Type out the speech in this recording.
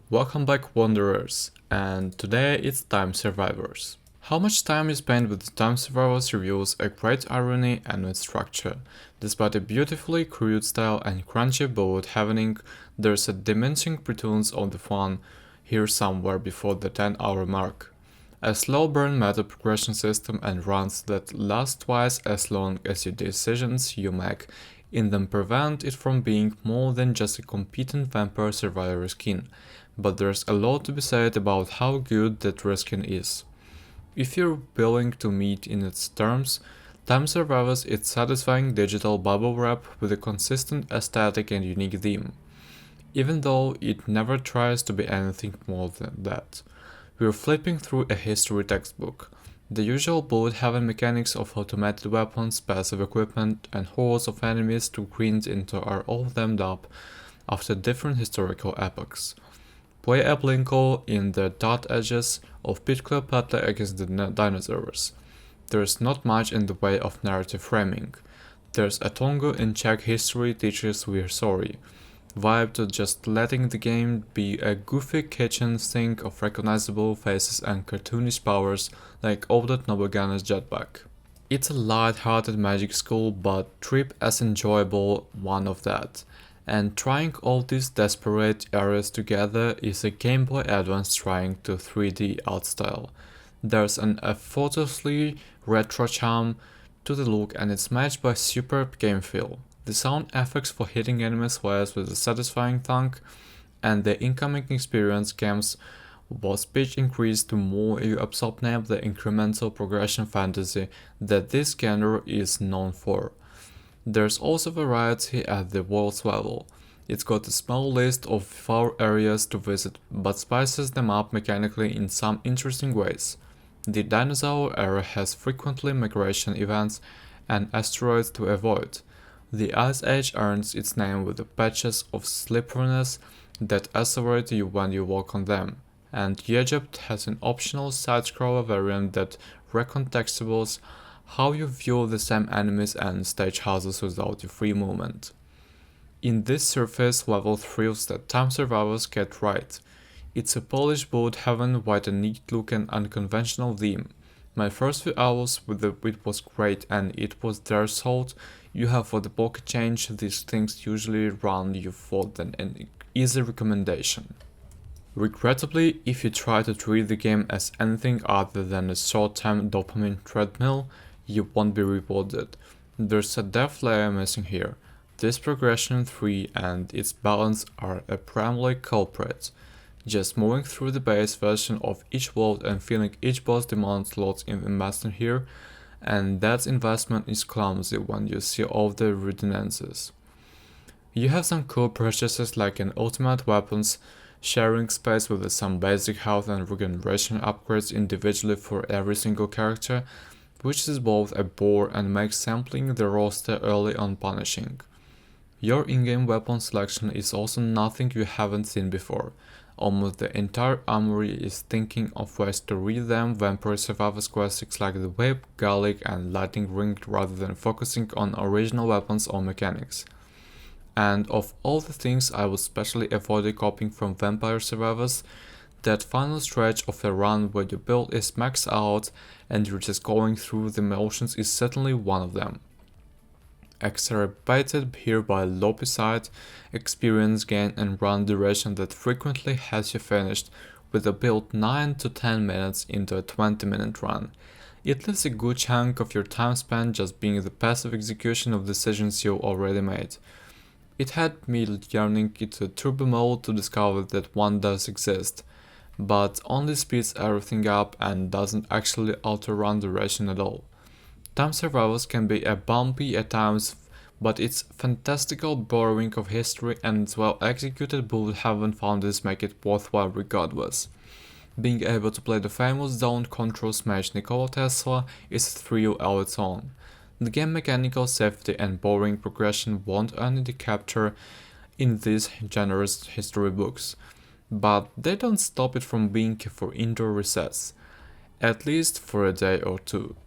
Welcome back, Wanderers, and today it's Time Survivors. How much time you spend with Time Survivors reveals a great irony and its structure. Despite a beautifully crude style and crunchy bullet happening, there's a diminishing returns on the fun here somewhere before the 10-hour mark. A slow burn meta progression system and runs that last twice as long as your decisions you make in them prevent it from being more than just a competent vampire survivor skin, but there's a lot to be said about how good that reskin is. If you're willing to meet in its terms, Time Survivors is satisfying digital bubble wrap with a consistent aesthetic and unique theme, even though it never tries to be anything more than that. We're flipping through a history textbook. The usual bullet-heaven mechanics of automated weapons, passive equipment, and hordes of enemies to grind into are all dammed up after different historical epochs. Play a Blinko in the dot edges of Pit Cleopatra against the dinosaurs. There's not much in the way of narrative framing. There's a Tongo in Czech history teaches we're sorry vibe to just letting the game be a goofy kitchen sink of recognizable faces and cartoonish powers like Oldest Nobugana's jetpack. It's a light-hearted magic school but trip as enjoyable one of that. And trying all these disparate areas together is a Game Boy Advance trying to 3D art style. There's an effortlessly retro charm to the look and it's matched by superb game feel. The sound effects for hitting enemy squares with a satisfying thunk, and the incoming experience games was pitch increased to more you absorb the incremental progression fantasy that this genre is known for. There's also variety at the world's level. It's got a small list of 4 areas to visit, but spices them up mechanically in some interesting ways. The dinosaur era has frequently migration events and asteroids to avoid. The Ice Age earns its name with the patches of slipperiness that accelerate you when you walk on them, and Egypt has an optional side-scroller variant that recontextualises how you view the same enemies and stage houses without your free movement. In this surface level thrills that Time Survivors get right. It's a polished bullet heaven with a neat look and unconventional theme. My first few hours with it was great and it was their salt you have for the pocket change. These things usually run you for than an easy recommendation. Regrettably, if you try to treat the game as anything other than a short-term dopamine treadmill, you won't be rewarded. There's a depth layer missing here. This progression tree and its balance are a primary culprit. Just moving through the base version of each world and feeling each boss demands lots of investment here, and that investment is clumsy when you see all the redundancies. You have some cool purchases like an ultimate weapons sharing space with some basic health and regeneration upgrades individually for every single character, which is both a bore and makes sampling the roster early on punishing. Your in-game weapon selection is also nothing you haven't seen before. Almost the entire armory is thinking of ways to revamp Vampire Survivors classics like the Whip, Garlic and Lightning Ring rather than focusing on original weapons or mechanics. And of all the things I would specially avoid copying from Vampire Survivors, that final stretch of a run where your build is maxed out and you're just going through the motions is certainly one of them. Exacerbated here by low side experience gain and run duration that frequently has you finished with a build 9 to 10 minutes into a 20-minute run. It leaves a good chunk of your time spent just being the passive execution of decisions you already made. It had me yearning into turbo mode to discover that one does exist, but only speeds everything up and doesn't actually alter run duration at all. Time Survivors can be a bumpy at times, but its fantastical borrowing of history and its well-executed bullet heaven founders make it worthwhile regardless. Being able to play the famous zone control smash Nikola Tesla is a thrill all its own. The game mechanical safety and boring progression won't earn the capture in these generous history books, but they don't stop it from being for indoor recess, at least for a day or two.